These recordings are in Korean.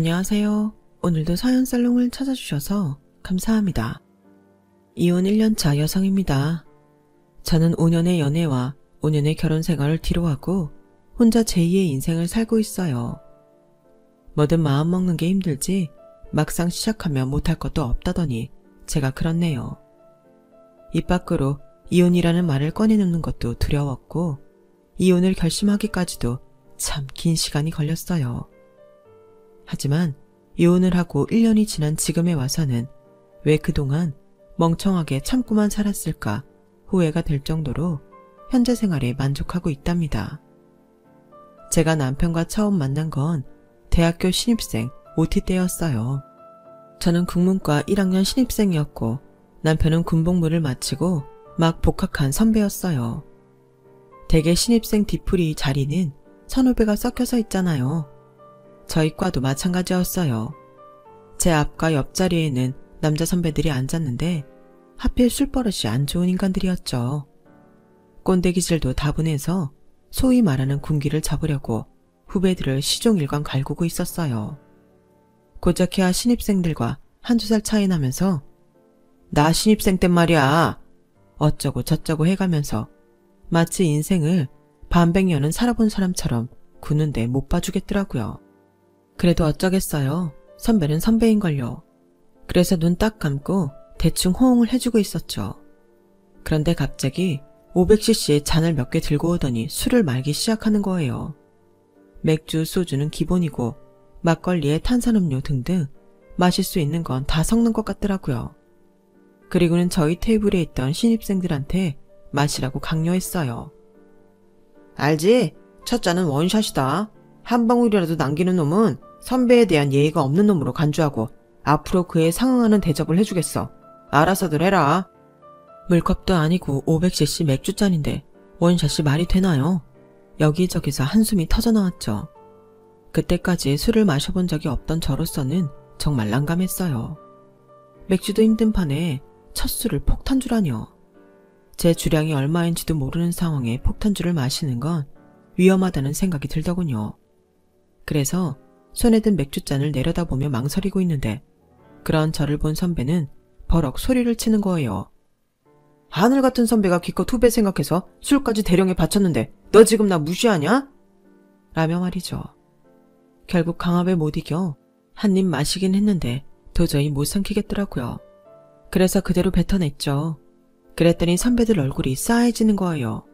안녕하세요. 오늘도 사연살롱을 찾아주셔서 감사합니다. 이혼 1년차 여성입니다. 저는 5년의 연애와 5년의 결혼 생활을 뒤로하고 혼자 제2의 인생을 살고 있어요. 뭐든 마음먹는 게 힘들지 막상 시작하면 못할 것도 없다더니 제가 그렇네요. 입 밖으로 이혼이라는 말을 꺼내놓는 것도 두려웠고 이혼을 결심하기까지도 참 긴 시간이 걸렸어요. 하지만 이혼을 하고 1년이 지난 지금에 와서는 왜 그동안 멍청하게 참고만 살았을까 후회가 될 정도로 현재 생활에 만족하고 있답니다. 제가 남편과 처음 만난 건 대학교 신입생 OT 때였어요. 저는 국문과 1학년 신입생이었고 남편은 군복무를 마치고 막 복학한 선배였어요. 대개 신입생 뒤풀이 자리는 선후배가 섞여서 있잖아요. 저희 과도 마찬가지였어요. 제 앞과 옆자리에는 남자 선배들이 앉았는데 하필 술버릇이 안 좋은 인간들이었죠. 꼰대 기질도 다분해서 소위 말하는 군기를 잡으려고 후배들을 시종일관 갈구고 있었어요. 고작해야 신입생들과 한두 살 차이 나면서 나 신입생 땐 말이야 어쩌고 저쩌고 해가면서 마치 인생을 반백년은 살아본 사람처럼 구는데 못 봐주겠더라고요. 그래도 어쩌겠어요. 선배는 선배인걸요. 그래서 눈 딱 감고 대충 호응을 해주고 있었죠. 그런데 갑자기 500cc 잔을 몇 개 들고 오더니 술을 말기 시작하는 거예요. 맥주, 소주는 기본이고 막걸리에 탄산음료 등등 마실 수 있는 건 다 섞는 것 같더라고요. 그리고는 저희 테이블에 있던 신입생들한테 마시라고 강요했어요. 알지? 첫 잔은 원샷이다. 한 방울이라도 남기는 놈은 선배에 대한 예의가 없는 놈으로 간주하고 앞으로 그에 상응하는 대접을 해주겠어. 알아서들 해라. 물컵도 아니고 500cc 맥주잔인데 원샷이 말이 되나요? 여기저기서 한숨이 터져나왔죠. 그때까지 술을 마셔본 적이 없던 저로서는 정말 난감했어요. 맥주도 힘든 판에 첫 술을 폭탄주라뇨. 제 주량이 얼마인지도 모르는 상황에 폭탄주를 마시는 건 위험하다는 생각이 들더군요. 그래서 손에 든 맥주잔을 내려다보며 망설이고 있는데 그런 저를 본 선배는 버럭 소리를 치는 거예요. 하늘 같은 선배가 기껏 후배 생각해서 술까지 대령에 바쳤는데 너 지금 나 무시하냐? 라며 말이죠. 결국 강압에 못 이겨 한 입 마시긴 했는데 도저히 못 삼키겠더라고요. 그래서 그대로 뱉어냈죠. 그랬더니 선배들 얼굴이 싸해지는 거예요.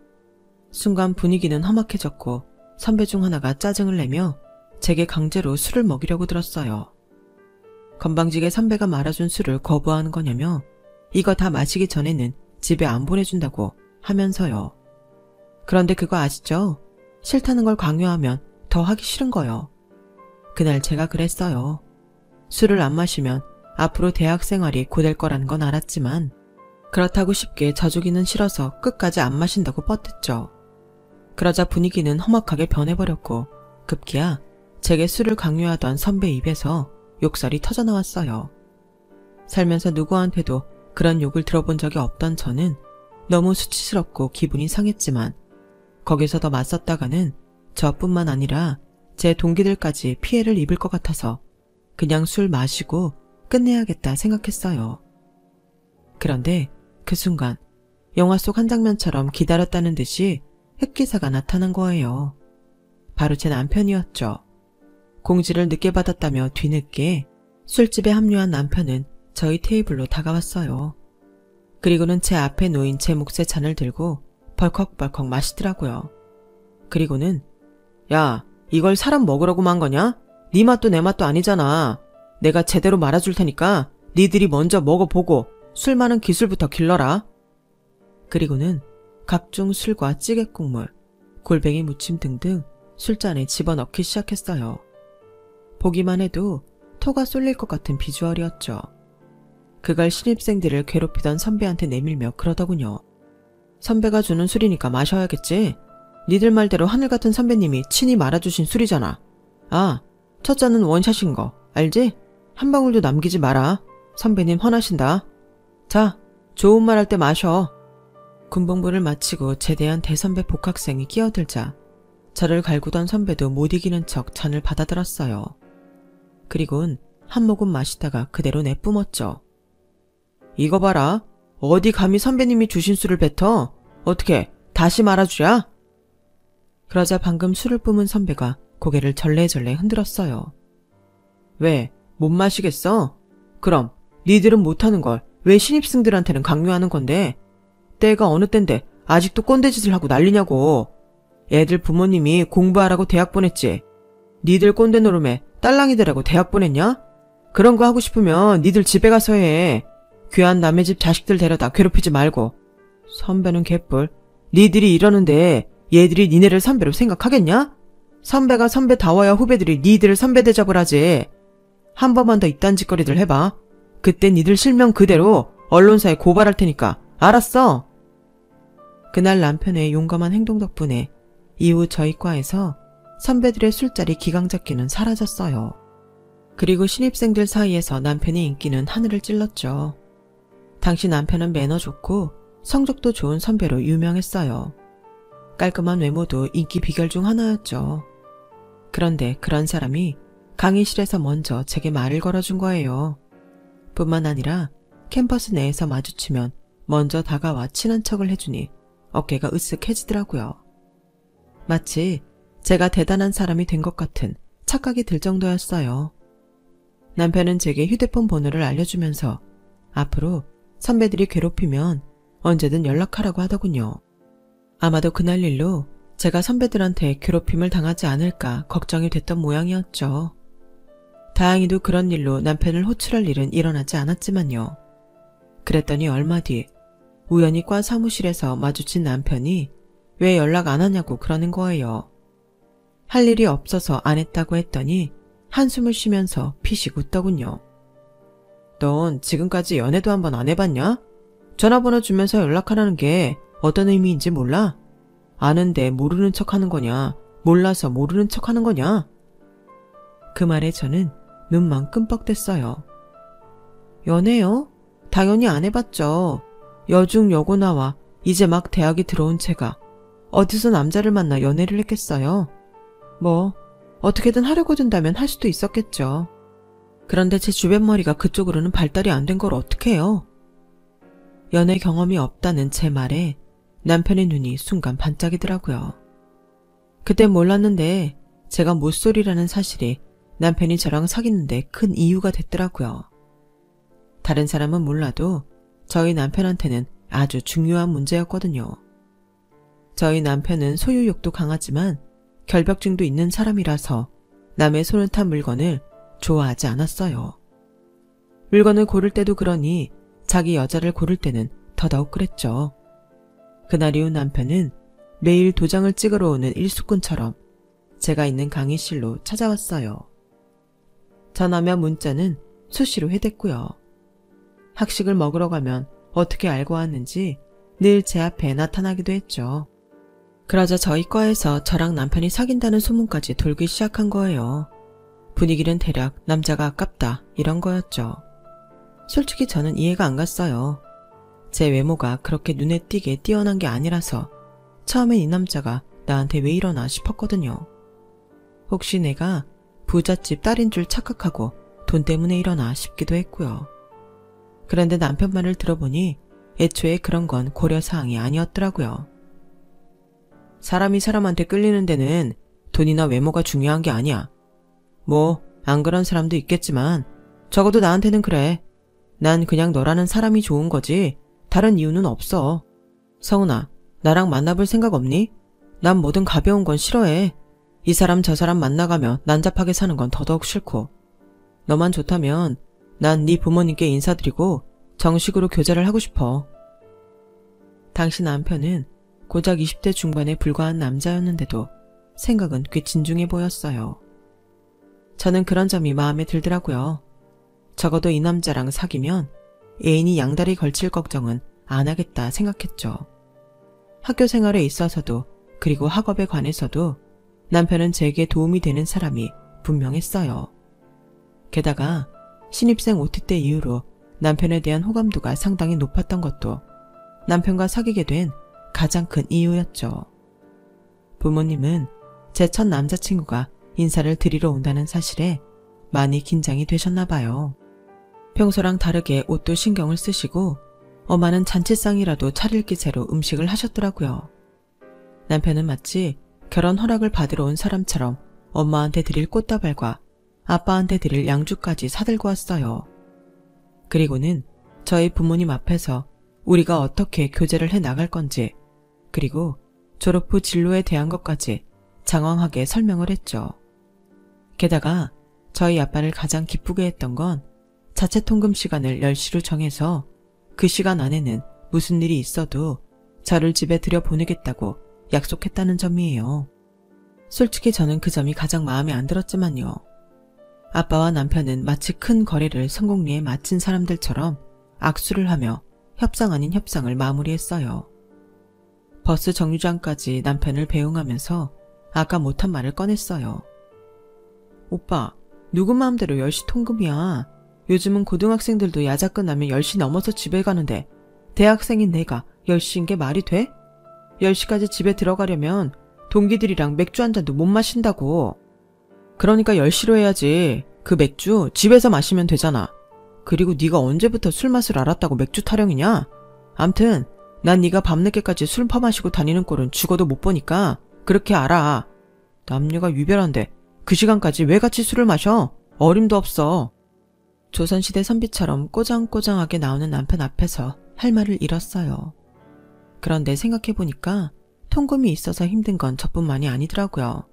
순간 분위기는 험악해졌고 선배 중 하나가 짜증을 내며 제게 강제로 술을 먹이려고 들었어요. 건방지게 선배가 말아준 술을 거부하는 거냐며 이거 다 마시기 전에는 집에 안 보내준다고 하면서요. 그런데 그거 아시죠? 싫다는 걸 강요하면 더 하기 싫은 거요. 그날 제가 그랬어요. 술을 안 마시면 앞으로 대학 생활이 고될 거라는 건 알았지만 그렇다고 쉽게 져주기는 싫어서 끝까지 안 마신다고 뻗댔죠. 그러자 분위기는 험악하게 변해버렸고 급기야 제게 술을 강요하던 선배 입에서 욕설이 터져나왔어요. 살면서 누구한테도 그런 욕을 들어본 적이 없던 저는 너무 수치스럽고 기분이 상했지만 거기서 더 맞섰다가는 저뿐만 아니라 제 동기들까지 피해를 입을 것 같아서 그냥 술 마시고 끝내야겠다 생각했어요. 그런데 그 순간 영화 속 한 장면처럼 기다렸다는 듯이 흑기사가 나타난 거예요. 바로 제 남편이었죠. 공지를 늦게 받았다며 뒤늦게 술집에 합류한 남편은 저희 테이블로 다가왔어요. 그리고는 제 앞에 놓인 제 몫의 잔을 들고 벌컥벌컥 마시더라고요. 그리고는 야, 이걸 사람 먹으라고 만 거냐? 네 맛도 내 맛도 아니잖아. 내가 제대로 말아줄 테니까 니들이 먼저 먹어보고 술 많은 기술부터 길러라. 그리고는 각종 술과 찌개 국물, 골뱅이 무침 등등 술잔에 집어넣기 시작했어요. 보기만 해도 토가 쏠릴 것 같은 비주얼이었죠. 그걸 신입생들을 괴롭히던 선배한테 내밀며 그러더군요. 선배가 주는 술이니까 마셔야겠지. 니들 말대로 하늘같은 선배님이 친히 말아주신 술이잖아. 아, 첫 잔은 원샷인 거 알지? 한 방울도 남기지 마라. 선배님 화나신다. 자, 좋은 말 할 때 마셔. 군복무를 마치고 제대한 대선배 복학생이 끼어들자 저를 갈구던 선배도 못 이기는 척 잔을 받아들었어요. 그리곤 한 모금 마시다가 그대로 내뿜었죠. 이거 봐라. 어디 감히 선배님이 주신 술을 뱉어? 어떻게 다시 말아주랴? 그러자 방금 술을 뿜은 선배가 고개를 절레절레 흔들었어요. 왜? 못 마시겠어? 그럼 니들은 못하는 걸 왜 신입생들한테는 강요하는 건데? 때가 어느 땐데 아직도 꼰대짓을 하고 난리냐고. 애들 부모님이 공부하라고 대학 보냈지. 니들 꼰대 노름에 딸랑이들하고 대학 보냈냐? 그런 거 하고 싶으면 니들 집에 가서 해. 귀한 남의 집 자식들 데려다 괴롭히지 말고. 선배는 개뿔. 니들이 이러는데 얘들이 니네를 선배로 생각하겠냐? 선배가 선배다워야 후배들이 니들을 선배 대접을 하지. 한 번만 더 이딴 짓거리들 해봐. 그때 니들 실명 그대로 언론사에 고발할 테니까 알았어? 그날 남편의 용감한 행동 덕분에 이후 저희 과에서 선배들의 술자리 기강잡기는 사라졌어요. 그리고 신입생들 사이에서 남편의 인기는 하늘을 찔렀죠. 당시 남편은 매너 좋고 성적도 좋은 선배로 유명했어요. 깔끔한 외모도 인기 비결 중 하나였죠. 그런데 그런 사람이 강의실에서 먼저 제게 말을 걸어준 거예요. 뿐만 아니라 캠퍼스 내에서 마주치면 먼저 다가와 친한 척을 해주니 어깨가 으쓱해지더라고요. 마치 제가 대단한 사람이 된 것 같은 착각이 들 정도였어요. 남편은 제게 휴대폰 번호를 알려주면서 앞으로 선배들이 괴롭히면 언제든 연락하라고 하더군요. 아마도 그날 일로 제가 선배들한테 괴롭힘을 당하지 않을까 걱정이 됐던 모양이었죠. 다행히도 그런 일로 남편을 호출할 일은 일어나지 않았지만요. 그랬더니 얼마 뒤 우연히 과 사무실에서 마주친 남편이 왜 연락 안 하냐고 그러는 거예요. 할 일이 없어서 안 했다고 했더니 한숨을 쉬면서 피식 웃더군요. 넌 지금까지 연애도 한번 안 해봤냐? 전화번호 주면서 연락하라는 게 어떤 의미인지 몰라? 아는데 모르는 척 하는 거냐? 몰라서 모르는 척 하는 거냐? 그 말에 저는 눈만 끔뻑댔어요. 연애요? 당연히 안 해봤죠. 여중 여고 나와 이제 막 대학에 들어온 제가 어디서 남자를 만나 연애를 했겠어요? 뭐 어떻게든 하려고 든다면 할 수도 있었겠죠. 그런데 제 주변 머리가 그쪽으로는 발달이 안 된 걸 어떡해요? 연애 경험이 없다는 제 말에 남편의 눈이 순간 반짝이더라고요. 그땐 몰랐는데 제가 모쏠이라는 사실이 남편이 저랑 사귀는데 큰 이유가 됐더라고요. 다른 사람은 몰라도 저희 남편한테는 아주 중요한 문제였거든요. 저희 남편은 소유욕도 강하지만 결벽증도 있는 사람이라서 남의 손을 탄 물건을 좋아하지 않았어요. 물건을 고를 때도 그러니 자기 여자를 고를 때는 더더욱 그랬죠. 그날 이후 남편은 매일 도장을 찍으러 오는 일수꾼처럼 제가 있는 강의실로 찾아왔어요. 전화며 문자는 수시로 해댔고요. 학식을 먹으러 가면 어떻게 알고 왔는지 늘 제 앞에 나타나기도 했죠. 그러자 저희 과에서 저랑 남편이 사귄다는 소문까지 돌기 시작한 거예요. 분위기는 대략 남자가 아깝다 이런 거였죠. 솔직히 저는 이해가 안 갔어요. 제 외모가 그렇게 눈에 띄게 뛰어난 게 아니라서 처음엔 이 남자가 나한테 왜 이러나 싶었거든요. 혹시 내가 부잣집 딸인 줄 착각하고 돈 때문에 이러나 싶기도 했고요. 그런데 남편 말을 들어보니 애초에 그런 건 고려사항이 아니었더라고요. 사람이 사람한테 끌리는 데는 돈이나 외모가 중요한 게 아니야. 뭐 안 그런 사람도 있겠지만 적어도 나한테는 그래. 난 그냥 너라는 사람이 좋은 거지 다른 이유는 없어. 성은아, 나랑 만나볼 생각 없니? 난 뭐든 가벼운 건 싫어해. 이 사람 저 사람 만나가며 난잡하게 사는 건 더더욱 싫고. 너만 좋다면 난 네 부모님께 인사드리고 정식으로 교제를 하고 싶어. 당시 남편은 고작 20대 중반에 불과한 남자였는데도 생각은 꽤 진중해 보였어요. 저는 그런 점이 마음에 들더라고요. 적어도 이 남자랑 사귀면 애인이 양다리 걸칠 걱정은 안 하겠다 생각했죠. 학교 생활에 있어서도 그리고 학업에 관해서도 남편은 제게 도움이 되는 사람이 분명했어요. 게다가 신입생 OT 때 이후로 남편에 대한 호감도가 상당히 높았던 것도 남편과 사귀게 된 가장 큰 이유였죠. 부모님은 제 첫 남자친구가 인사를 드리러 온다는 사실에 많이 긴장이 되셨나 봐요. 평소랑 다르게 옷도 신경을 쓰시고 엄마는 잔치상이라도 차릴 기세로 음식을 하셨더라고요. 남편은 마치 결혼 허락을 받으러 온 사람처럼 엄마한테 드릴 꽃다발과 아빠한테 드릴 양주까지 사들고 왔어요. 그리고는 저희 부모님 앞에서 우리가 어떻게 교제를 해 나갈 건지, 그리고 졸업 후 진로에 대한 것까지 장황하게 설명을 했죠. 게다가 저희 아빠를 가장 기쁘게 했던 건 자체 통금 시간을 10시로 정해서 그 시간 안에는 무슨 일이 있어도 저를 집에 들여보내겠다고 약속했다는 점이에요. 솔직히 저는 그 점이 가장 마음에 안 들었지만요. 아빠와 남편은 마치 큰 거래를 성공리에 마친 사람들처럼 악수를 하며 협상 아닌 협상을 마무리했어요. 버스 정류장까지 남편을 배웅하면서 아까 못한 말을 꺼냈어요. 오빠, 누구 마음대로 10시 통금이야. 요즘은 고등학생들도 야자 끝나면 10시 넘어서 집에 가는데 대학생인 내가 10시인 게 말이 돼? 10시까지 집에 들어가려면 동기들이랑 맥주 한 잔도 못 마신다고. 그러니까 10시로 해야지. 그 맥주 집에서 마시면 되잖아. 그리고 네가 언제부터 술 맛을 알았다고 맥주 타령이냐? 암튼 난 네가 밤늦게까지 술 퍼마시고 다니는 꼴은 죽어도 못 보니까 그렇게 알아. 남녀가 유별한데 그 시간까지 왜 같이 술을 마셔? 어림도 없어. 조선시대 선비처럼 꼬장꼬장하게 나오는 남편 앞에서 할 말을 잃었어요. 그런데 생각해보니까 통금이 있어서 힘든 건 저뿐만이 아니더라고요.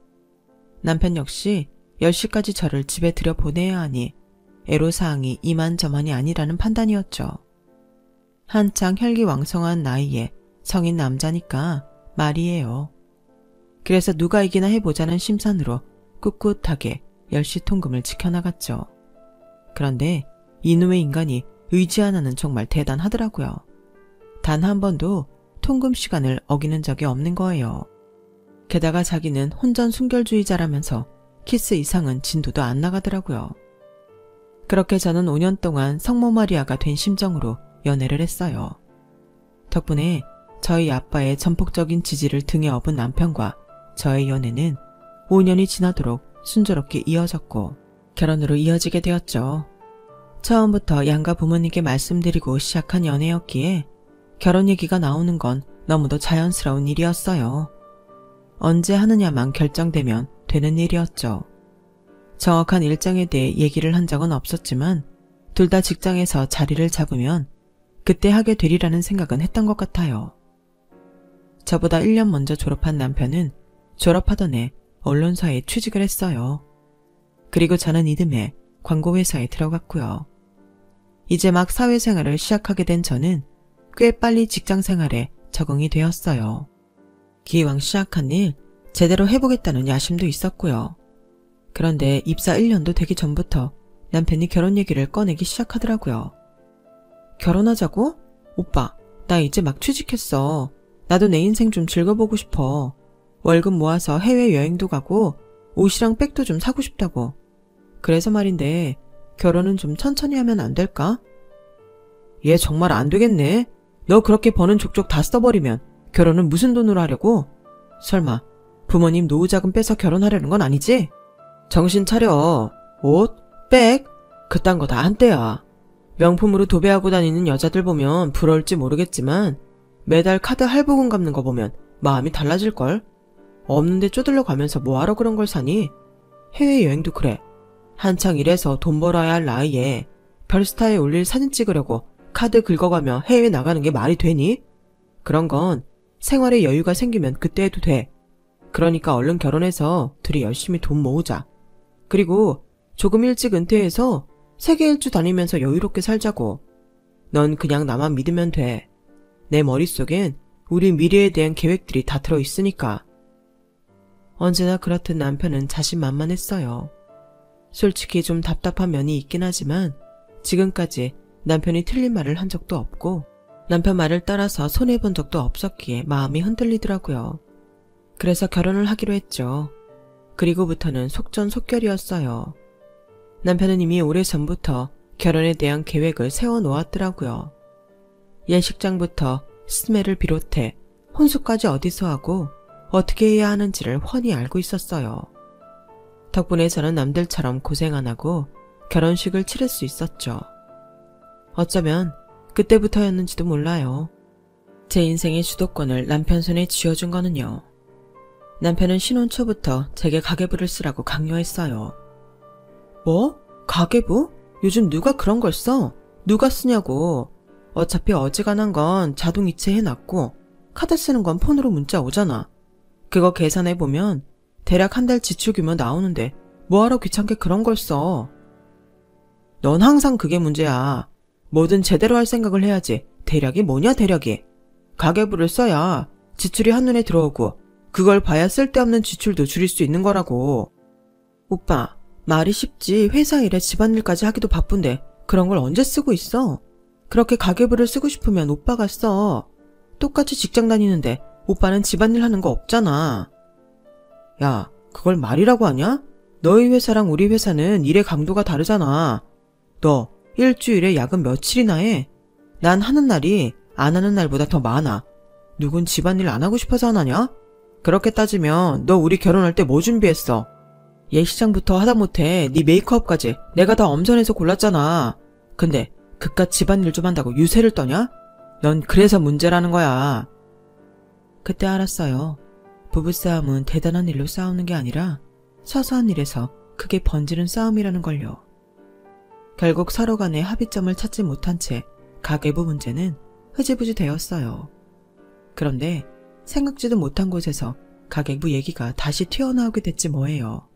남편 역시 10시까지 저를 집에 들여보내야 하니 애로사항이 이만저만이 아니라는 판단이었죠. 한창 혈기왕성한 나이에 성인 남자니까 말이에요. 그래서 누가 이기나 해보자는 심산으로 꿋꿋하게 10시 통금을 지켜나갔죠. 그런데 이놈의 인간이 의지 하나는 정말 대단하더라고요. 단 한 번도 통금 시간을 어기는 적이 없는 거예요. 게다가 자기는 혼전 순결주의자라면서 키스 이상은 진도도 안 나가더라고요. 그렇게 저는 5년 동안 성모 마리아가 된 심정으로 연애를 했어요. 덕분에 저희 아빠의 전폭적인 지지를 등에 업은 남편과 저의 연애는 5년이 지나도록 순조롭게 이어졌고 결혼으로 이어지게 되었죠. 처음부터 양가 부모님께 말씀드리고 시작한 연애였기에 결혼 얘기가 나오는 건 너무도 자연스러운 일이었어요. 언제 하느냐만 결정되면 되는 일이었죠. 정확한 일정에 대해 얘기를 한 적은 없었지만 둘 다 직장에서 자리를 잡으면 그때 하게 되리라는 생각은 했던 것 같아요. 저보다 1년 먼저 졸업한 남편은 졸업하던 해 언론사에 취직을 했어요. 그리고 저는 이듬해 광고회사에 들어갔고요. 이제 막 사회생활을 시작하게 된 저는 꽤 빨리 직장생활에 적응이 되었어요. 기왕 시작한 일 제대로 해보겠다는 야심도 있었고요. 그런데 입사 1년도 되기 전부터 남편이 결혼 얘기를 꺼내기 시작하더라고요. 결혼하자고? 오빠, 나 이제 막 취직했어. 나도 내 인생 좀 즐겨보고 싶어. 월급 모아서 해외여행도 가고 옷이랑 백도 좀 사고 싶다고. 그래서 말인데 결혼은 좀 천천히 하면 안 될까? 얘 정말 안 되겠네. 너 그렇게 버는 족족 다 써버리면 결혼은 무슨 돈으로 하려고? 설마 부모님 노후자금 빼서 결혼하려는 건 아니지? 정신 차려. 옷, 백, 그딴 거 다 한때야. 명품으로 도배하고 다니는 여자들 보면 부러울지 모르겠지만 매달 카드 할부금 갚는 거 보면 마음이 달라질걸? 없는데 쪼들려 가면서 뭐하러 그런 걸 사니? 해외여행도 그래. 한창 일해서 돈 벌어야 할 나이에 별스타에 올릴 사진 찍으려고 카드 긁어가며 해외 나가는 게 말이 되니? 그런 건 생활에 여유가 생기면 그때 해도 돼. 그러니까 얼른 결혼해서 둘이 열심히 돈 모으자. 그리고 조금 일찍 은퇴해서 세계 일주 다니면서 여유롭게 살자고. 넌 그냥 나만 믿으면 돼. 내 머릿속엔 우리 미래에 대한 계획들이 다 들어있으니까. 언제나 그렇듯 남편은 자신만만했어요. 솔직히 좀 답답한 면이 있긴 하지만 지금까지 남편이 틀린 말을 한 적도 없고 남편 말을 따라서 손해본 적도 없었기에 마음이 흔들리더라고요. 그래서 결혼을 하기로 했죠. 그리고부터는 속전속결이었어요. 남편은 이미 오래전부터 결혼에 대한 계획을 세워놓았더라고요. 예식장부터 스멜을 비롯해 혼수까지 어디서 하고 어떻게 해야 하는지를 훤히 알고 있었어요. 덕분에 저는 남들처럼 고생 안 하고 결혼식을 치를 수 있었죠. 어쩌면 그때부터였는지도 몰라요. 제 인생의 주도권을 남편 손에 쥐어준 거는요. 남편은 신혼 초부터 제게 가계부를 쓰라고 강요했어요. 뭐? 가계부? 요즘 누가 그런 걸 써? 누가 쓰냐고. 어차피 어지간한 건 자동 이체해놨고 카드 쓰는 건 폰으로 문자 오잖아. 그거 계산해보면 대략 한 달 지출 규모 나오는데 뭐하러 귀찮게 그런 걸 써. 넌 항상 그게 문제야. 뭐든 제대로 할 생각을 해야지. 대략이 뭐냐 대략이. 가계부를 써야 지출이 한눈에 들어오고 그걸 봐야 쓸데없는 지출도 줄일 수 있는 거라고. 오빠, 말이 쉽지 회사 일에 집안일까지 하기도 바쁜데 그런 걸 언제 쓰고 있어? 그렇게 가계부를 쓰고 싶으면 오빠가 써. 똑같이 직장 다니는데 오빠는 집안일 하는 거 없잖아. 야, 그걸 말이라고 하냐? 너희 회사랑 우리 회사는 일의 강도가 다르잖아. 너 일주일에 야근 며칠이나 해? 난 하는 날이 안 하는 날보다 더 많아. 누군 집안일 안 하고 싶어서 안 하냐? 그렇게 따지면 너 우리 결혼할 때 뭐 준비했어? 예식장부터 하다못해 네 메이크업까지 내가 다 엄선해서 골랐잖아. 근데 그깟 집안일 좀 한다고 유세를 떠냐? 넌 그래서 문제라는 거야. 그때 알았어요. 부부싸움은 대단한 일로 싸우는 게 아니라 사소한 일에서 크게 번지는 싸움이라는 걸요. 결국 서로 간의 합의점을 찾지 못한 채 가계부 문제는 흐지부지 되었어요. 그런데 생각지도 못한 곳에서 가계부 얘기가 다시 튀어나오게 됐지 뭐예요.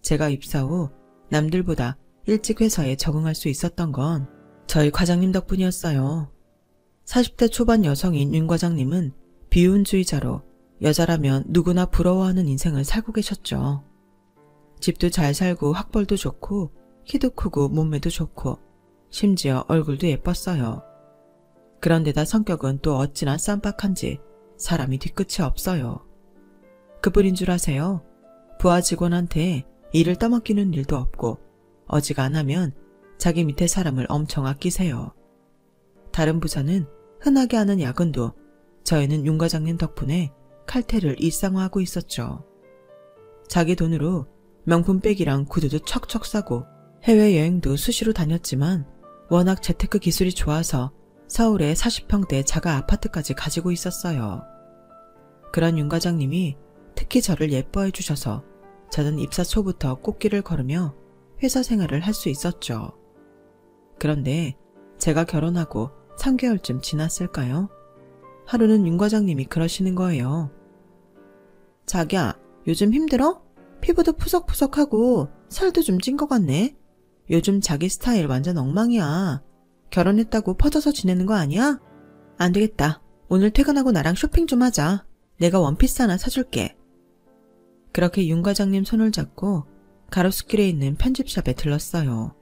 제가 입사 후 남들보다 일찍 회사에 적응할 수 있었던 건 저희 과장님 덕분이었어요. 40대 초반 여성인 윤 과장님은 비혼주의자로 여자라면 누구나 부러워하는 인생을 살고 계셨죠. 집도 잘 살고 학벌도 좋고 키도 크고 몸매도 좋고 심지어 얼굴도 예뻤어요. 그런데다 성격은 또 어찌나 쌈박한지 사람이 뒤끝이 없어요. 그뿐인 줄 아세요? 부하 직원한테 일을 떠맡기는 일도 없고 어지간하면 자기 밑에 사람을 엄청 아끼세요. 다른 부서는 흔하게 하는 야근도 저희는 윤 과장님 덕분에 칼퇴를 일상화하고 있었죠. 자기 돈으로 명품백이랑 구두도 척척 사고 해외여행도 수시로 다녔지만 워낙 재테크 기술이 좋아서 서울에 40평대 자가 아파트까지 가지고 있었어요. 그런 윤 과장님이 특히 저를 예뻐해 주셔서 저는 입사 초부터 꽃길을 걸으며 회사 생활을 할 수 있었죠. 그런데 제가 결혼하고 3개월쯤 지났을까요? 하루는 윤 과장님이 그러시는 거예요. 자기야, 요즘 힘들어? 피부도 푸석푸석하고 살도 좀 찐 것 같네. 요즘 자기 스타일 완전 엉망이야. 결혼했다고 퍼져서 지내는 거 아니야? 안 되겠다. 오늘 퇴근하고 나랑 쇼핑 좀 하자. 내가 원피스 하나 사줄게. 그렇게 윤 과장님 손을 잡고 가로수길에 있는 편집샵에 들렀어요.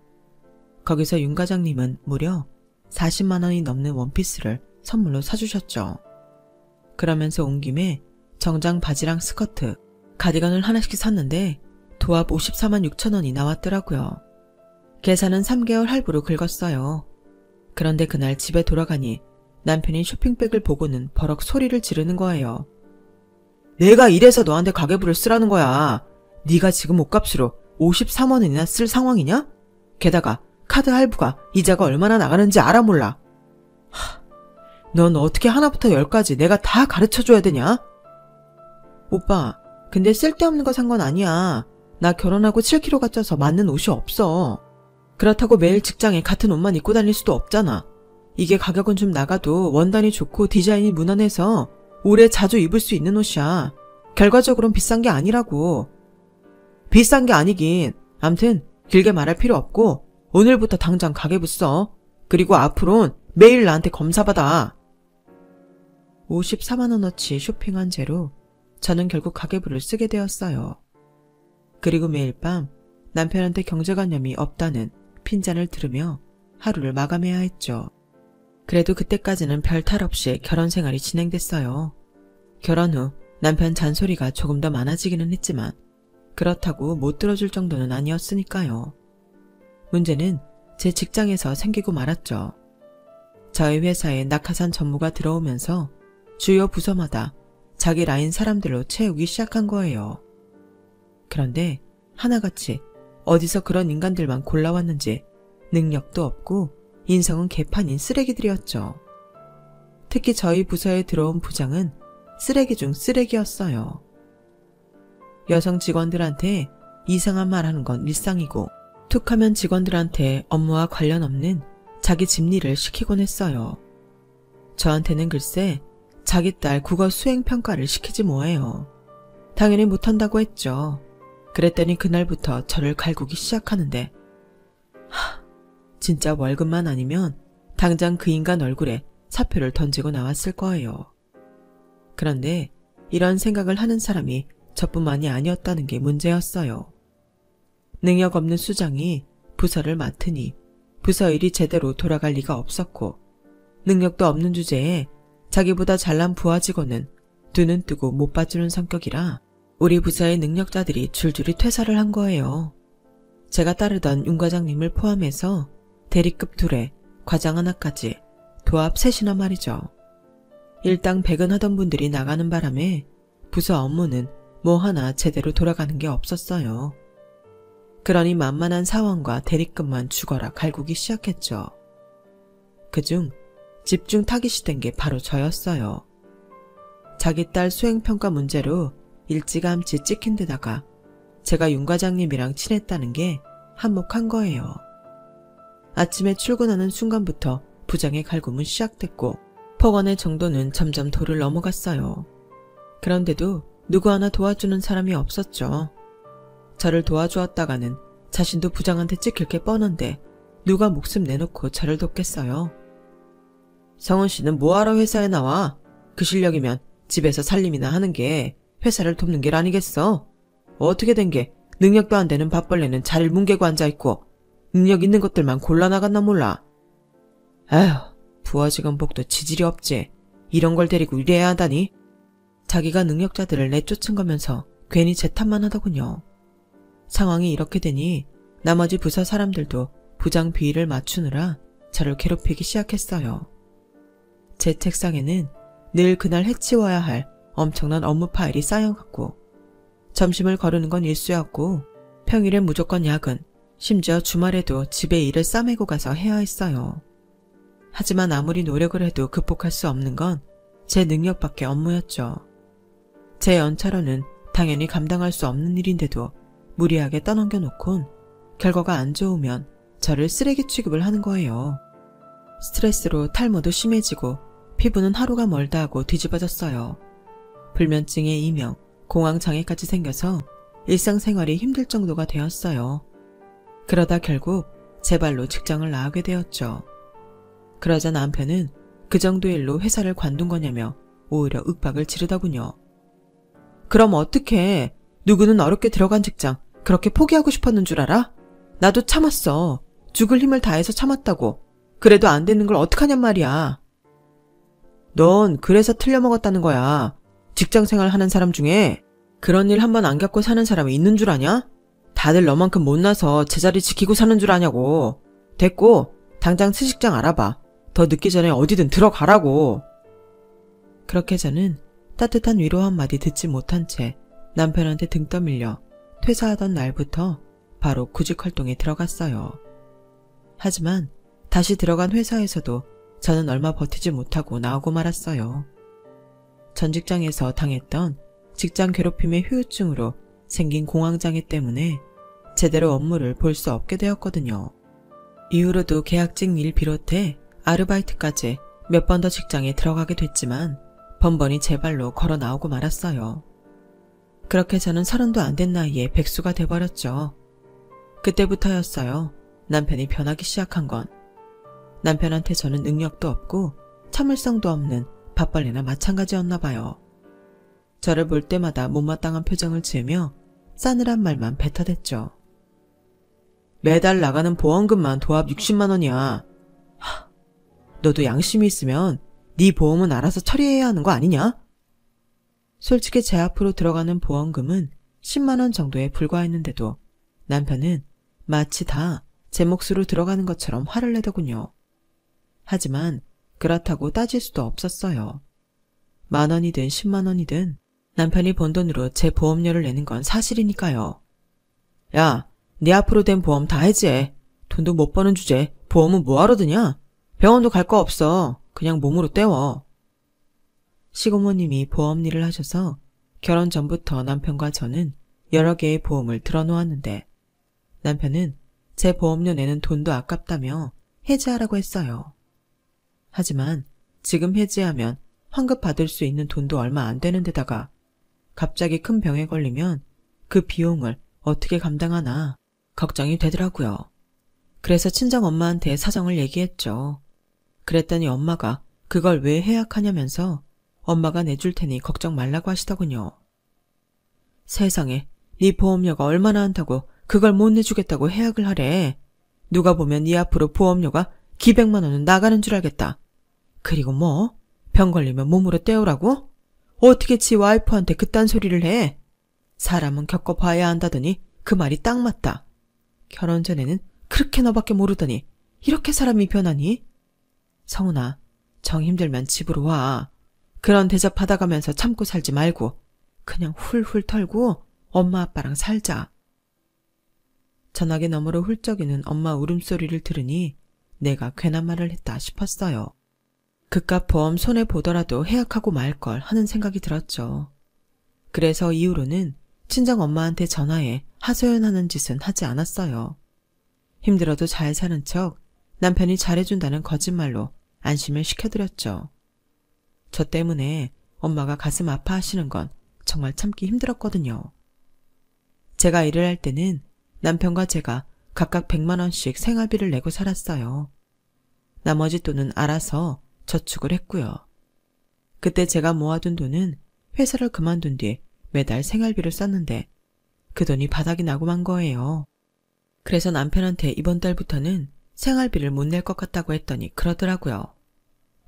거기서 윤 과장님은 무려 40만 원이 넘는 원피스를 선물로 사주셨죠. 그러면서 온 김에 정장 바지랑 스커트, 가디건을 하나씩 샀는데 도합 54만 6천 원이 나왔더라고요. 계산은 3개월 할부로 긁었어요. 그런데 그날 집에 돌아가니 남편이 쇼핑백을 보고는 버럭 소리를 지르는 거예요. 내가 이래서 너한테 가계부를 쓰라는 거야. 네가 지금 옷값으로 53만 원이나 쓸 상황이냐? 게다가 카드 할부가 이자가 얼마나 나가는지 알아 몰라. 넌 어떻게 하나부터 열까지 내가 다 가르쳐줘야 되냐? 오빠, 근데 쓸데없는 거 산 건 아니야. 나 결혼하고 7kg가 쪄서 맞는 옷이 없어. 그렇다고 매일 직장에 같은 옷만 입고 다닐 수도 없잖아. 이게 가격은 좀 나가도 원단이 좋고 디자인이 무난해서 오래 자주 입을 수 있는 옷이야. 결과적으로는 비싼 게 아니라고. 비싼 게 아니긴. 암튼 길게 말할 필요 없고 오늘부터 당장 가계부 써. 그리고 앞으론 매일 나한테 검사받아. 54만 원어치 쇼핑한 채로 저는 결국 가계부를 쓰게 되었어요. 그리고 매일 밤 남편한테 경제관념이 없다는 핀잔을 들으며 하루를 마감해야 했죠. 그래도 그때까지는 별 탈 없이 결혼 생활이 진행됐어요. 결혼 후 남편 잔소리가 조금 더 많아지기는 했지만 그렇다고 못 들어줄 정도는 아니었으니까요. 문제는 제 직장에서 생기고 말았죠. 저희 회사에 낙하산 전무가 들어오면서 주요 부서마다 자기 라인 사람들로 채우기 시작한 거예요. 그런데 하나같이 어디서 그런 인간들만 골라왔는지 능력도 없고 인성은 개판인 쓰레기들이었죠. 특히 저희 부서에 들어온 부장은 쓰레기 중 쓰레기였어요. 여성 직원들한테 이상한 말 하는 건 일상이고 툭하면 직원들한테 업무와 관련 없는 자기 집일을 시키곤 했어요. 저한테는 글쎄 자기 딸 국어 수행평가를 시키지 뭐예요. 당연히 못한다고 했죠. 그랬더니 그날부터 저를 갈구기 시작하는데 진짜 월급만 아니면 당장 그 인간 얼굴에 사표를 던지고 나왔을 거예요. 그런데 이런 생각을 하는 사람이 저뿐만이 아니었다는 게 문제였어요. 능력 없는 수장이 부서를 맡으니 부서 일이 제대로 돌아갈 리가 없었고 능력도 없는 주제에 자기보다 잘난 부하 직원은 두 눈 뜨고 못 봐주는 성격이라 우리 부서의 능력자들이 줄줄이 퇴사를 한 거예요. 제가 따르던 윤 과장님을 포함해서 대리급 2에 과장 하나까지 도합 3이나 말이죠. 일당 백은하던 분들이 나가는 바람에 부서 업무는 뭐 하나 제대로 돌아가는 게 없었어요. 그러니 만만한 사원과 대리급만 죽어라 갈구기 시작했죠. 그중 집중 타깃이 된 게 바로 저였어요. 자기 딸 수행평가 문제로 일찌감치 찍힌 데다가 제가 윤 과장님이랑 친했다는 게 한몫한 거예요. 아침에 출근하는 순간부터 부장의 갈굼은 시작됐고 폭언의 정도는 점점 도를 넘어갔어요. 그런데도 누구 하나 도와주는 사람이 없었죠. 저를 도와주었다가는 자신도 부장한테 찍힐 게 뻔한데 누가 목숨 내놓고 저를 돕겠어요. 성은 씨는 뭐하러 회사에 나와? 그 실력이면 집에서 살림이나 하는 게 회사를 돕는 길 아니겠어? 어떻게 된 게 능력도 안 되는 밥벌레는 자리를 뭉개고 앉아있고 능력 있는 것들만 골라나갔나 몰라. 에휴, 부하 직원복도 지질이 없지. 이런 걸 데리고 일해야 하다니. 자기가 능력자들을 내쫓은 거면서 괜히 제 탓만 하더군요. 상황이 이렇게 되니 나머지 부서 사람들도 부장 비위를 맞추느라 저를 괴롭히기 시작했어요. 제 책상에는 늘 그날 해치워야 할 엄청난 업무 파일이 쌓여갔고 점심을 거르는 건 일쑤였고 평일엔 무조건 야근, 심지어 주말에도 집에 일을 싸매고 가서 해야 했어요. 하지만 아무리 노력을 해도 극복할 수 없는 건 제 능력 밖의 업무였죠. 제 연차로는 당연히 감당할 수 없는 일인데도 무리하게 떠넘겨 놓곤 결과가 안 좋으면 저를 쓰레기 취급을 하는 거예요. 스트레스로 탈모도 심해지고 피부는 하루가 멀다 하고 뒤집어졌어요. 불면증에 이명, 공황장애까지 생겨서 일상생활이 힘들 정도가 되었어요. 그러다 결국 제 발로 직장을 나가게 되었죠. 그러자 남편은 그 정도 일로 회사를 관둔 거냐며 오히려 윽박을 지르더군요. 그럼 어떡해. 누구는 어렵게 들어간 직장 그렇게 포기하고 싶었는 줄 알아? 나도 참았어. 죽을 힘을 다해서 참았다고. 그래도 안 되는 걸 어떡하냔 말이야. 넌 그래서 틀려먹었다는 거야. 직장생활 하는 사람 중에 그런 일 한 번 안 겪고 사는 사람이 있는 줄 아냐? 다들 너만큼 못나서 제자리 지키고 사는 줄 아냐고. 됐고 당장 새 직장 알아봐. 더 늦기 전에 어디든 들어가라고. 그렇게 저는 따뜻한 위로 한마디 듣지 못한 채 남편한테 등 떠밀려 퇴사하던 날부터 바로 구직 활동에 들어갔어요. 하지만 다시 들어간 회사에서도 저는 얼마 버티지 못하고 나오고 말았어요. 전 직장에서 당했던 직장 괴롭힘의 후유증으로 생긴 공황장애 때문에 제대로 업무를 볼 수 없게 되었거든요. 이후로도 계약직 일 비롯해 아르바이트까지 몇 번 더 직장에 들어가게 됐지만 번번이 제 발로 걸어 나오고 말았어요. 그렇게 저는 30도 안 된 나이에 백수가 돼버렸죠. 그때부터였어요. 남편이 변하기 시작한 건. 남편한테 저는 능력도 없고 참을성도 없는 밥벌레나 마찬가지였나 봐요. 저를 볼 때마다 못마땅한 표정을 지으며 싸늘한 말만 뱉어댔죠. 매달 나가는 보험금만 도합 60만 원이야. 너도 양심이 있으면 네 보험은 알아서 처리해야 하는 거 아니냐? 솔직히 제 앞으로 들어가는 보험금은 10만 원 정도에 불과했는데도 남편은 마치 다 제 몫으로 들어가는 것처럼 화를 내더군요. 하지만 그렇다고 따질 수도 없었어요. 10,000원이든 10만 원이든 남편이 번 돈으로 제 보험료를 내는 건 사실이니까요. 야, 네 앞으로 된 보험 다 해지해. 돈도 못 버는 주제 보험은 뭐하러 드냐? 병원도 갈 거 없어. 그냥 몸으로 때워. 시고모님이 보험 일을 하셔서 결혼 전부터 남편과 저는 여러 개의 보험을 들어놓았는데 남편은 제 보험료 내는 돈도 아깝다며 해지하라고 했어요. 하지만 지금 해지하면 환급 받을 수 있는 돈도 얼마 안 되는 데다가 갑자기 큰 병에 걸리면 그 비용을 어떻게 감당하나 걱정이 되더라고요. 그래서 친정엄마한테 사정을 얘기했죠. 그랬더니 엄마가 그걸 왜 해약하냐면서 엄마가 내줄 테니 걱정 말라고 하시더군요. 세상에, 네 보험료가 얼마나 한다고 그걸 못 내주겠다고 해약을 하래. 누가 보면 네 앞으로 보험료가 기백만 원은 나가는 줄 알겠다. 그리고 뭐? 병 걸리면 몸으로 때우라고? 어떻게 지 와이프한테 그딴 소리를 해? 사람은 겪어봐야 한다더니 그 말이 딱 맞다. 결혼 전에는 그렇게 너밖에 모르더니 이렇게 사람이 변하니? 성훈아, 정 힘들면 집으로 와. 그런 대접 받아가면서 참고 살지 말고 그냥 훌훌 털고 엄마 아빠랑 살자. 전화기 너머로 훌쩍이는 엄마 울음소리를 들으니 내가 괜한 말을 했다 싶었어요. 그깟 보험 손해보더라도 해약하고 말걸 하는 생각이 들었죠. 그래서 이후로는 친정엄마한테 전화해 하소연하는 짓은 하지 않았어요. 힘들어도 잘 사는 척 남편이 잘해준다는 거짓말로 안심을 시켜드렸죠. 저 때문에 엄마가 가슴 아파하시는 건 정말 참기 힘들었거든요. 제가 일을 할 때는 남편과 제가 각각 100만 원씩 생활비를 내고 살았어요. 나머지 돈은 알아서 저축을 했고요. 그때 제가 모아둔 돈은 회사를 그만둔 뒤 매달 생활비를 썼는데 그 돈이 바닥이 나고 만 거예요. 그래서 남편한테 이번 달부터는 생활비를 못 낼 것 같다고 했더니 그러더라고요.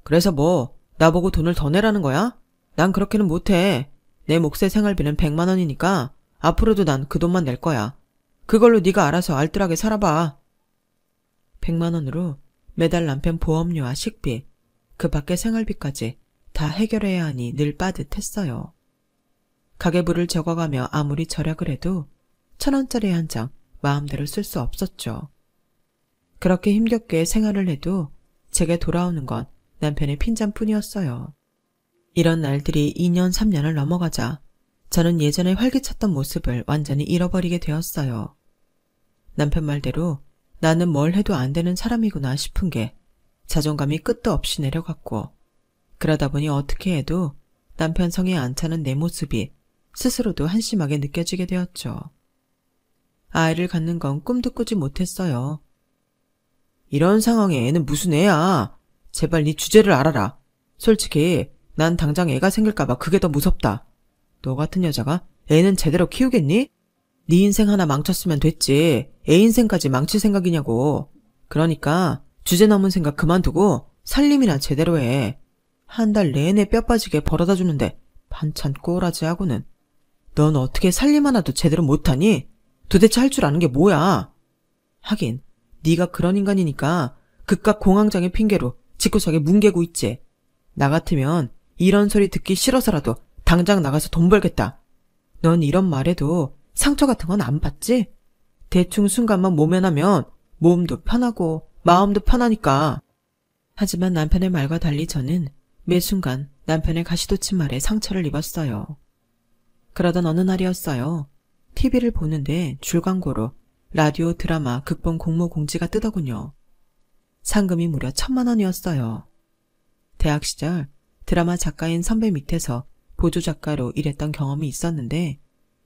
그래서 뭐 나보고 돈을 더 내라는 거야? 난 그렇게는 못해. 내 몫의 생활비는 100만 원이니까 앞으로도 난 그 돈만 낼 거야. 그걸로 네가 알아서 알뜰하게 살아봐. 100만 원으로 매달 남편 보험료와 식비, 그 밖의 생활비까지 다 해결해야 하니 늘 빠듯했어요. 가계부를 적어가며 아무리 절약을 해도 1,000원짜리 한 장 마음대로 쓸 수 없었죠. 그렇게 힘겹게 생활을 해도 제게 돌아오는 건 남편의 핀잔뿐이었어요. 이런 날들이 2년, 3년을 넘어가자 저는 예전에 활기찼던 모습을 완전히 잃어버리게 되었어요. 남편 말대로 나는 뭘 해도 안 되는 사람이구나 싶은 게 자존감이 끝도 없이 내려갔고 그러다 보니 어떻게 해도 남편 성에 안 차는 내 모습이 스스로도 한심하게 느껴지게 되었죠. 아이를 갖는 건 꿈도 꾸지 못했어요. 이런 상황에 애는 무슨 애야. 제발 네 주제를 알아라. 솔직히 난 당장 애가 생길까봐 그게 더 무섭다. 너 같은 여자가 애는 제대로 키우겠니? 네 인생 하나 망쳤으면 됐지. 애 인생까지 망칠 생각이냐고. 그러니까 주제 넘은 생각 그만두고 살림이나 제대로 해. 한 달 내내 뼈 빠지게 벌어다 주는데 반찬 꼬라지 하고는. 넌 어떻게 살림 하나도 제대로 못하니? 도대체 할 줄 아는 게 뭐야? 하긴 네가 그런 인간이니까 그깟 공황장애 핑계로 집구석에 뭉개고 있지. 나 같으면 이런 소리 듣기 싫어서라도 당장 나가서 돈 벌겠다. 넌 이런 말에도 상처 같은 건 안 받지? 대충 순간만 모면하면 몸도 편하고 마음도 편하니까. 하지만 남편의 말과 달리 저는 매 순간 남편의 가시돋친 말에 상처를 입었어요. 그러던 어느 날이었어요. TV를 보는데 줄광고로 라디오 드라마 극본 공모 공지가 뜨더군요. 상금이 무려 1,000만 원이었어요. 대학 시절 드라마 작가인 선배 밑에서 보조작가로 일했던 경험이 있었는데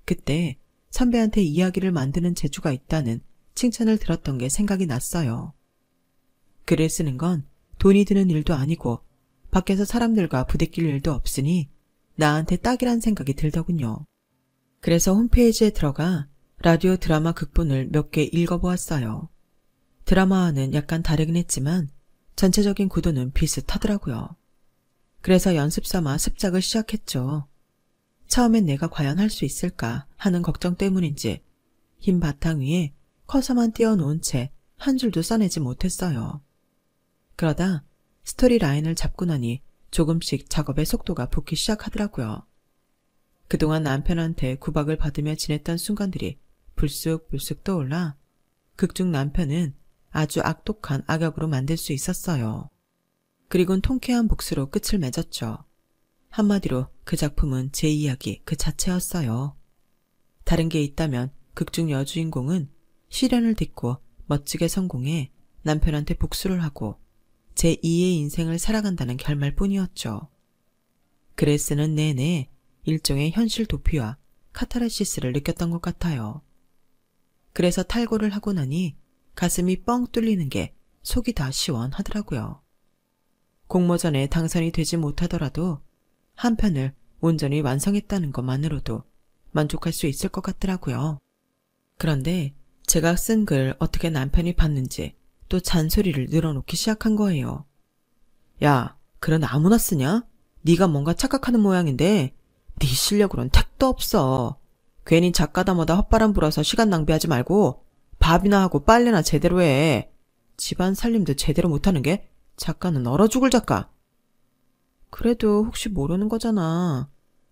그때 선배한테 이야기를 만드는 재주가 있다는 칭찬을 들었던 게 생각이 났어요. 글을 쓰는 건 돈이 드는 일도 아니고 밖에서 사람들과 부대낄 일도 없으니 나한테 딱이란 생각이 들더군요. 그래서 홈페이지에 들어가 라디오 드라마 극본을 몇 개 읽어보았어요. 드라마와는 약간 다르긴 했지만 전체적인 구도는 비슷하더라고요. 그래서 연습 삼아 습작을 시작했죠. 처음엔 내가 과연 할 수 있을까 하는 걱정 때문인지 흰 바탕 위에 커서만 띄워놓은 채 한 줄도 써내지 못했어요. 그러다 스토리 라인을 잡고 나니 조금씩 작업의 속도가 붙기 시작하더라고요. 그동안 남편한테 구박을 받으며 지냈던 순간들이 불쑥불쑥 떠올라 극중 남편은 아주 악독한 악역으로 만들 수 있었어요. 그리곤 통쾌한 복수로 끝을 맺었죠. 한마디로 그 작품은 제 이야기 그 자체였어요. 다른 게 있다면 극중 여주인공은 시련을 딛고 멋지게 성공해 남편한테 복수를 하고 제2의 인생을 살아간다는 결말뿐이었죠. 글을 쓰는 내내 일종의 현실 도피와 카타르시스를 느꼈던 것 같아요. 그래서 탈고를 하고 나니 가슴이 뻥 뚫리는 게 속이 다 시원하더라고요. 공모전에 당선이 되지 못하더라도 한 편을 온전히 완성했다는 것만으로도 만족할 수 있을 것 같더라고요. 그런데 제가 쓴 글 어떻게 남편이 봤는지 또 잔소리를 늘어놓기 시작한 거예요. 야, 글은 아무나 쓰냐? 네가 뭔가 착각하는 모양인데 네 실력으론 택도 없어. 괜히 작가다 뭐다 헛바람 불어서 시간 낭비하지 말고 밥이나 하고 빨래나 제대로 해. 집안 살림도 제대로 못하는 게 작가는 얼어 죽을 작가. 그래도 혹시 모르는 거잖아.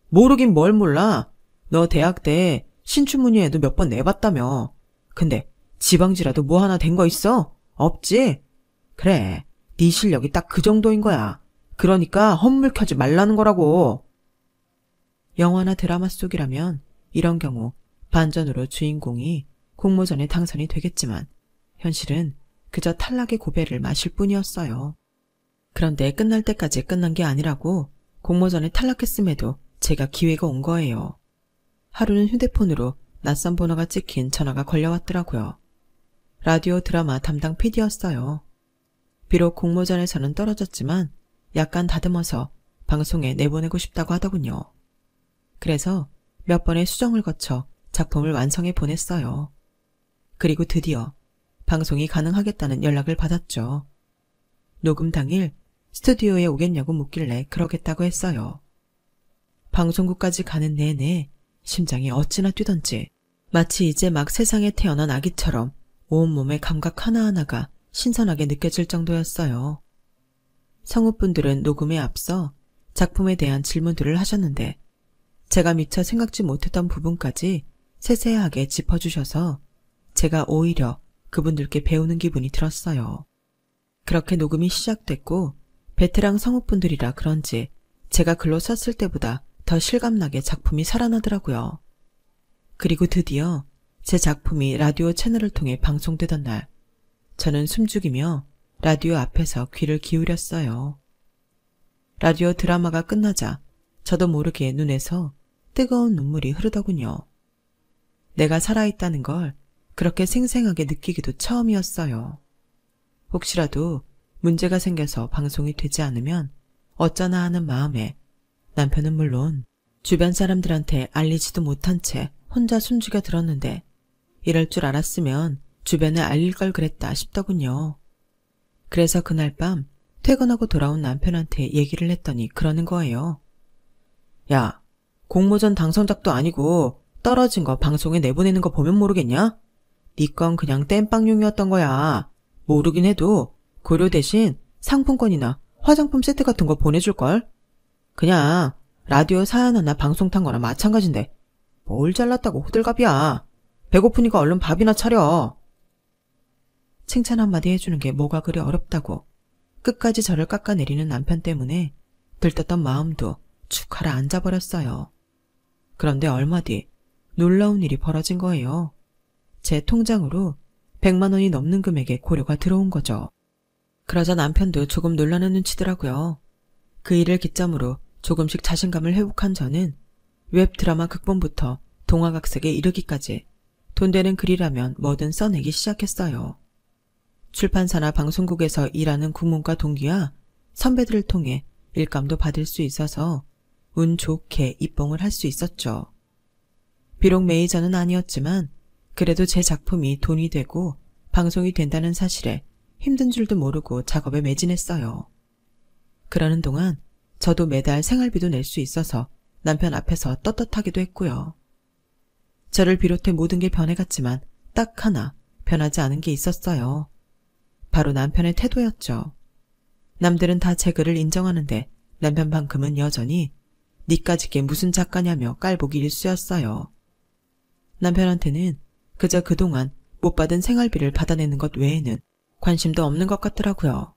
모르긴 뭘 몰라. 너 대학 때 신춘문예에도 몇 번 내봤다며. 근데 지방지라도 뭐 하나 된 거 있어? 없지? 그래, 네 실력이 딱 그 정도인 거야. 그러니까 헛물 켜지 말라는 거라고. 영화나 드라마 속이라면 이런 경우 반전으로 주인공이 공모전에 당선이 되겠지만 현실은 그저 탈락의 고배를 마실 뿐이었어요. 그런데 끝날 때까지 끝난 게 아니라고 공모전에 탈락했음에도 제가 기회가 온 거예요. 하루는 휴대폰으로 낯선 번호가 찍힌 전화가 걸려왔더라고요. 라디오 드라마 담당 PD였어요. 비록 공모전에서는 떨어졌지만 약간 다듬어서 방송에 내보내고 싶다고 하더군요. 그래서 몇 번의 수정을 거쳐 작품을 완성해 보냈어요. 그리고 드디어 방송이 가능하겠다는 연락을 받았죠. 녹음 당일 스튜디오에 오겠냐고 묻길래 그러겠다고 했어요. 방송국까지 가는 내내 심장이 어찌나 뛰던지 마치 이제 막 세상에 태어난 아기처럼 온몸의 감각 하나하나가 신선하게 느껴질 정도였어요. 성우분들은 녹음에 앞서 작품에 대한 질문들을 하셨는데 제가 미처 생각지 못했던 부분까지 세세하게 짚어주셔서 제가 오히려 그분들께 배우는 기분이 들었어요. 그렇게 녹음이 시작됐고 베테랑 성우분들이라 그런지 제가 글로 썼을 때보다 더 실감나게 작품이 살아나더라고요. 그리고 드디어 제 작품이 라디오 채널을 통해 방송되던 날 저는 숨죽이며 라디오 앞에서 귀를 기울였어요. 라디오 드라마가 끝나자 저도 모르게 눈에서 뜨거운 눈물이 흐르더군요. 내가 살아있다는 걸 그렇게 생생하게 느끼기도 처음이었어요. 혹시라도 문제가 생겨서 방송이 되지 않으면 어쩌나 하는 마음에 남편은 물론 주변 사람들한테 알리지도 못한 채 혼자 숨죽여 들었는데 이럴 줄 알았으면 주변에 알릴 걸 그랬다 싶더군요. 그래서 그날 밤 퇴근하고 돌아온 남편한테 얘기를 했더니 그러는 거예요. 야, 공모전 당선작도 아니고 떨어진 거 방송에 내보내는 거 보면 모르겠냐? 네 건 그냥 땜빵용이었던 거야. 모르긴 해도 고려 대신 상품권이나 화장품 세트 같은 거 보내줄걸? 그냥 라디오 사연 하나 방송 탄 거나 마찬가지인데 뭘 잘났다고 호들갑이야. 배고프니까 얼른 밥이나 차려. 칭찬 한마디 해주는 게 뭐가 그리 어렵다고 끝까지 저를 깎아내리는 남편 때문에 들떴던 마음도 축 가라앉아버렸어요. 그런데 얼마 뒤 놀라운 일이 벌어진 거예요. 제 통장으로 100만 원이 넘는 금액의 고려가 들어온 거죠. 그러자 남편도 조금 놀라는 눈치더라고요. 그 일을 기점으로 조금씩 자신감을 회복한 저는 웹드라마 극본부터 동화각색에 이르기까지 돈 되는 글이라면 뭐든 써내기 시작했어요. 출판사나 방송국에서 일하는 국문과 동기와 선배들을 통해 일감도 받을 수 있어서 운 좋게 입봉을 할 수 있었죠. 비록 메이저는 아니었지만 그래도 제 작품이 돈이 되고 방송이 된다는 사실에 힘든 줄도 모르고 작업에 매진했어요. 그러는 동안 저도 매달 생활비도 낼 수 있어서 남편 앞에서 떳떳하기도 했고요. 저를 비롯해 모든 게 변해갔지만 딱 하나 변하지 않은 게 있었어요. 바로 남편의 태도였죠. 남들은 다 제 글을 인정하는데 남편만큼은 여전히 니까짓 게 무슨 작가냐며 깔보기 일쑤였어요. 남편한테는 그저 그동안 못 받은 생활비를 받아내는 것 외에는 관심도 없는 것 같더라고요.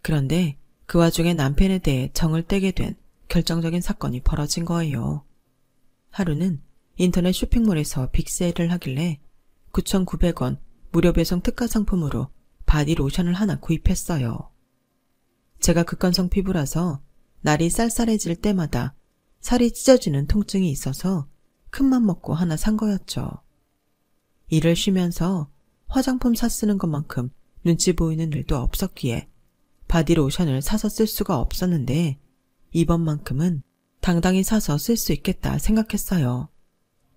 그런데 그 와중에 남편에 대해 정을 떼게 된 결정적인 사건이 벌어진 거예요. 하루는 인터넷 쇼핑몰에서 빅세일을 하길래 9,900원 무료 배송 특가 상품으로 바디 로션을 하나 구입했어요. 제가 극건성 피부라서 날이 쌀쌀해질 때마다 살이 찢어지는 통증이 있어서 큰맘 먹고 하나 산 거였죠. 일을 쉬면서 화장품 사 쓰는 것만큼 눈치 보이는 일도 없었기에 바디 로션을 사서 쓸 수가 없었는데 이번만큼은 당당히 사서 쓸 수 있겠다 생각했어요.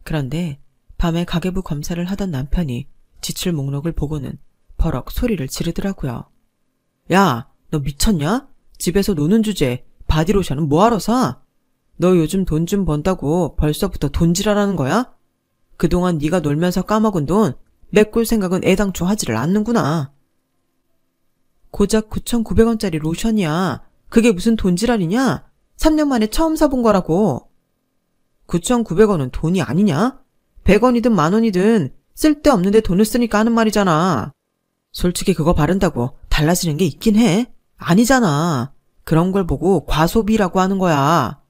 그런데 밤에 가계부 검사를 하던 남편이 지출 목록을 보고는 버럭 소리를 지르더라고요. 야, 너 미쳤냐? 집에서 노는 주제에 바디로션은 뭐하러 사? 너 요즘 돈 좀 번다고 벌써부터 돈지랄하는 거야? 그동안 네가 놀면서 까먹은 돈 메꿀 생각은 애당초 하지를 않는구나. 고작 9,900원짜리 로션이야. 그게 무슨 돈지랄이냐? 3년 만에 처음 사본 거라고. 9,900원은 돈이 아니냐? 100원이든 만원이든 쓸데없는데 돈을 쓰니까 하는 말이잖아. 솔직히 그거 바른다고 달라지는 게 있긴 해? 아니잖아. 그런 걸 보고 과소비라고 하는 거야.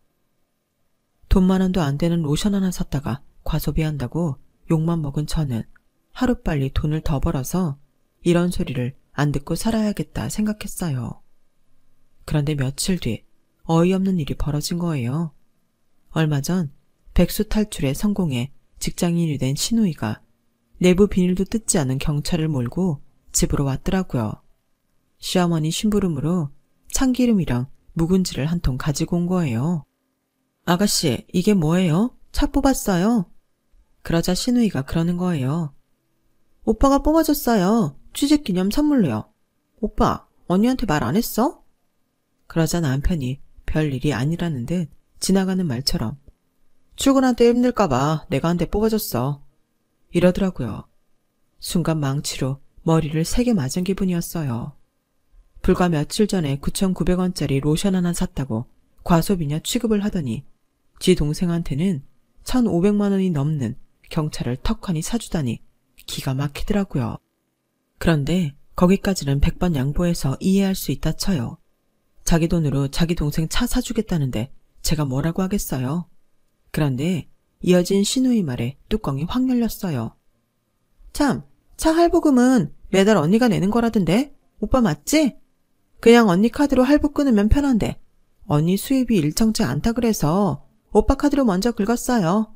돈 10,000원도 안 되는 로션 하나 샀다가 과소비한다고 욕만 먹은 저는 하루빨리 돈을 더 벌어서 이런 소리를 안 듣고 살아야겠다 생각했어요. 그런데 며칠 뒤 어이없는 일이 벌어진 거예요. 얼마 전 백수 탈출에 성공해 직장인이 된 시누이가 내부 비닐도 뜯지 않은 경찰을 몰고 집으로 왔더라고요. 시어머니 심부름으로 참기름이랑 묵은지를 한 통 가지고 온 거예요. 아가씨, 이게 뭐예요? 차 뽑았어요. 그러자 시누이가 그러는 거예요. 오빠가 뽑아줬어요. 취직기념 선물로요. 오빠, 언니한테 말 안 했어? 그러자 남편이 별일이 아니라는 듯 지나가는 말처럼 출근할 때 힘들까봐 내가 한 대 뽑아줬어. 이러더라고요. 순간 망치로 머리를 3개 맞은 기분이었어요. 불과 며칠 전에 9,900원짜리 로션 하나 샀다고 과소비냐 취급을 하더니 지 동생한테는 1,500만 원이 넘는 경차를 턱하니 사주다니 기가 막히더라고요. 그런데 거기까지는 100번 양보해서 이해할 수 있다 쳐요. 자기 돈으로 자기 동생 차 사주겠다는데 제가 뭐라고 하겠어요. 그런데 이어진 시누이 말에 뚜껑이 확 열렸어요. 참, 차 할부금은 매달 언니가 내는 거라던데? 오빠 맞지? 그냥 언니 카드로 할부 끊으면 편한데 언니 수입이 일정치 않다 그래서 오빠 카드로 먼저 긁었어요.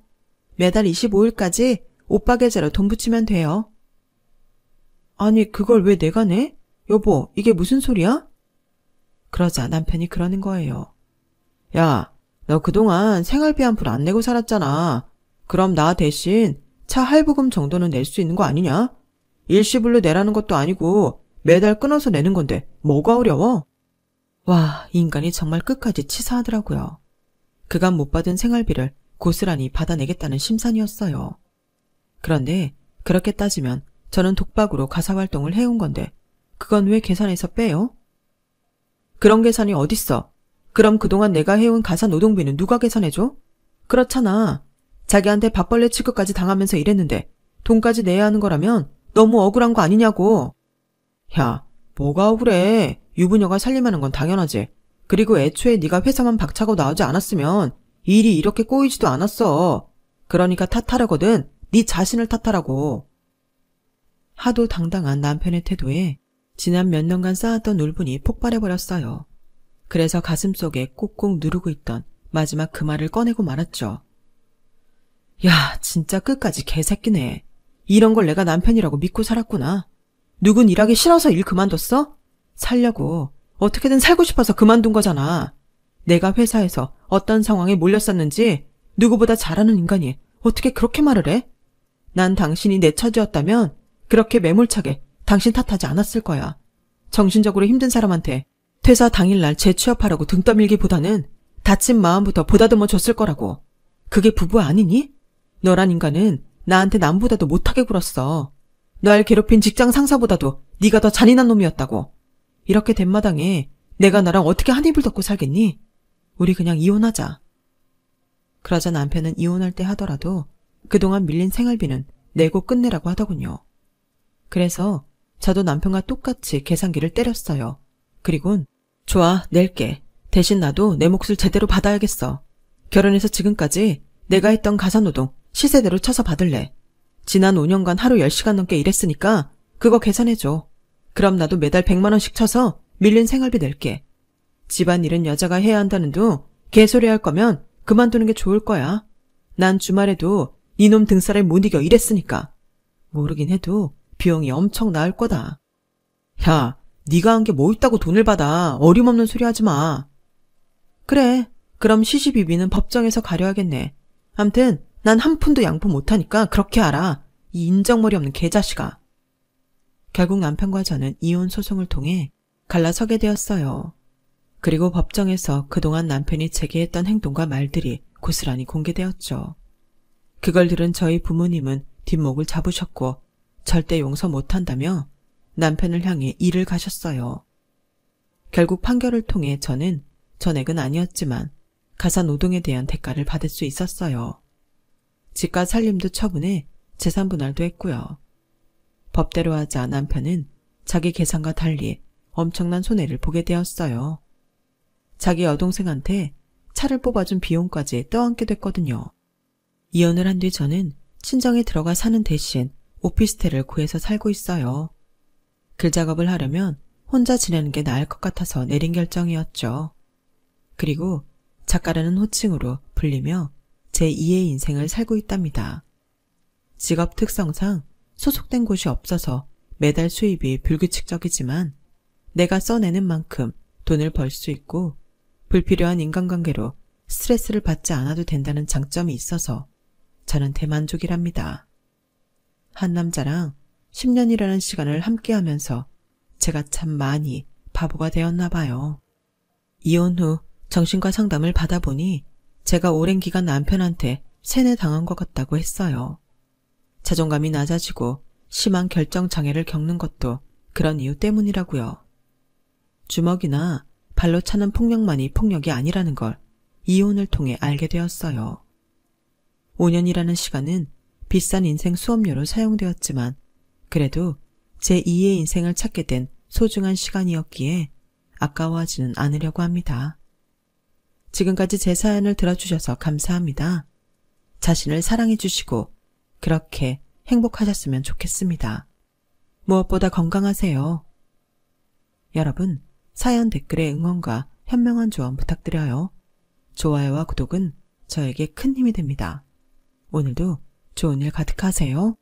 매달 25일까지 오빠 계좌로 돈 붙이면 돼요. 아니 그걸 왜 내가 내? 여보, 이게 무슨 소리야? 그러자 남편이 그러는 거예요. 야, 너 그동안 생활비 한 푼 안 내고 살았잖아. 그럼 나 대신 차 할부금 정도는 낼 수 있는 거 아니냐? 일시불로 내라는 것도 아니고 매달 끊어서 내는 건데 뭐가 어려워? 와, 인간이 정말 끝까지 치사하더라고요. 그간 못 받은 생활비를 고스란히 받아내겠다는 심산이었어요. 그런데 그렇게 따지면 저는 독박으로 가사활동을 해온 건데 그건 왜 계산해서 빼요? 그런 계산이 어딨어? 그럼 그동안 내가 해온 가사 노동비는 누가 계산해줘? 그렇잖아. 자기한테 밥벌레 취급까지 당하면서 일했는데 돈까지 내야 하는 거라면 너무 억울한 거 아니냐고. 야, 뭐가 억울해. 유부녀가 살림하는 건 당연하지. 그리고 애초에 네가 회사만 박차고 나오지 않았으면 일이 이렇게 꼬이지도 않았어. 그러니까 탓하려거든 네 자신을 탓하라고. 하도 당당한 남편의 태도에 지난 몇 년간 쌓았던 울분이 폭발해버렸어요. 그래서 가슴속에 꾹꾹 누르고 있던 마지막 그 말을 꺼내고 말았죠. 야, 진짜 끝까지 개새끼네. 이런 걸 내가 남편이라고 믿고 살았구나. 누군 일하기 싫어서 일 그만뒀어? 살려고 어떻게든 살고 싶어서 그만둔 거잖아. 내가 회사에서 어떤 상황에 몰렸었는지 누구보다 잘 아는 인간이 어떻게 그렇게 말을 해? 난 당신이 내 처지였다면 그렇게 매몰차게 당신 탓하지 않았을 거야. 정신적으로 힘든 사람한테 퇴사 당일날 재취업하라고 등 떠밀기보다는 다친 마음부터 보다듬어 줬을 거라고. 그게 부부 아니니? 너란 인간은 나한테 남보다도 못하게 굴었어. 널 괴롭힌 직장 상사보다도 네가 더 잔인한 놈이었다고. 이렇게 된 마당에 내가 나랑 어떻게 한 입을 덮고 살겠니? 우리 그냥 이혼하자. 그러자 남편은 이혼할 때 하더라도 그동안 밀린 생활비는 내고 끝내라고 하더군요. 그래서 저도 남편과 똑같이 계산기를 때렸어요. 그리곤 좋아, 낼게. 대신 나도 내 몫을 제대로 받아야겠어. 결혼해서 지금까지 내가 했던 가사노동 시세대로 쳐서 받을래. 지난 5년간 하루 10시간 넘게 일했으니까 그거 계산해줘. 그럼 나도 매달 100만 원씩 쳐서 밀린 생활비 낼게. 집안일은 여자가 해야 한다는 둥 개소리 할 거면 그만두는 게 좋을 거야. 난 주말에도 이놈 등살에 못 이겨 일했으니까. 모르긴 해도 비용이 엄청 나을 거다. 야, 네가 한 게 뭐 있다고 돈을 받아. 어림없는 소리 하지 마. 그래, 그럼 시시비비는 법정에서 가려야겠네. 암튼 난 한 푼도 양보 못하니까 그렇게 알아. 이 인정머리 없는 개자식아. 결국 남편과 저는 이혼 소송을 통해 갈라서게 되었어요. 그리고 법정에서 그동안 남편이 제게 했던 행동과 말들이 고스란히 공개되었죠. 그걸 들은 저희 부모님은 뒷목을 잡으셨고 절대 용서 못한다며 남편을 향해 일을 가셨어요. 결국 판결을 통해 저는 전액은 아니었지만 가사 노동에 대한 대가를 받을 수 있었어요. 집과 살림도 처분해 재산 분할도 했고요. 법대로 하자 남편은 자기 계산과 달리 엄청난 손해를 보게 되었어요. 자기 여동생한테 차를 뽑아준 비용까지 떠안게 됐거든요. 이혼을 한 뒤 저는 친정에 들어가 사는 대신 오피스텔을 구해서 살고 있어요. 글 작업을 하려면 혼자 지내는 게 나을 것 같아서 내린 결정이었죠. 그리고 작가라는 호칭으로 불리며 제2의 인생을 살고 있답니다. 직업 특성상 소속된 곳이 없어서 매달 수입이 불규칙적이지만 내가 써내는 만큼 돈을 벌 수 있고 불필요한 인간관계로 스트레스를 받지 않아도 된다는 장점이 있어서 저는 대만족이랍니다. 한 남자랑 10년이라는 시간을 함께하면서 제가 참 많이 바보가 되었나 봐요. 이혼 후 정신과 상담을 받아보니 제가 오랜 기간 남편한테 세뇌당한 것 같다고 했어요. 자존감이 낮아지고 심한 결정장애를 겪는 것도 그런 이유 때문이라고요. 주먹이나 발로 차는 폭력만이 폭력이 아니라는 걸 이혼을 통해 알게 되었어요. 5년이라는 시간은 비싼 인생 수업료로 사용되었지만 그래도 제2의 인생을 찾게 된 소중한 시간이었기에 아까워하지는 않으려고 합니다. 지금까지 제 사연을 들어주셔서 감사합니다. 자신을 사랑해 주시고 그렇게 행복하셨으면 좋겠습니다. 무엇보다 건강하세요. 여러분, 사연 댓글에 응원과 현명한 조언 부탁드려요. 좋아요와 구독은 저에게 큰 힘이 됩니다. 오늘도 좋은 일 가득하세요.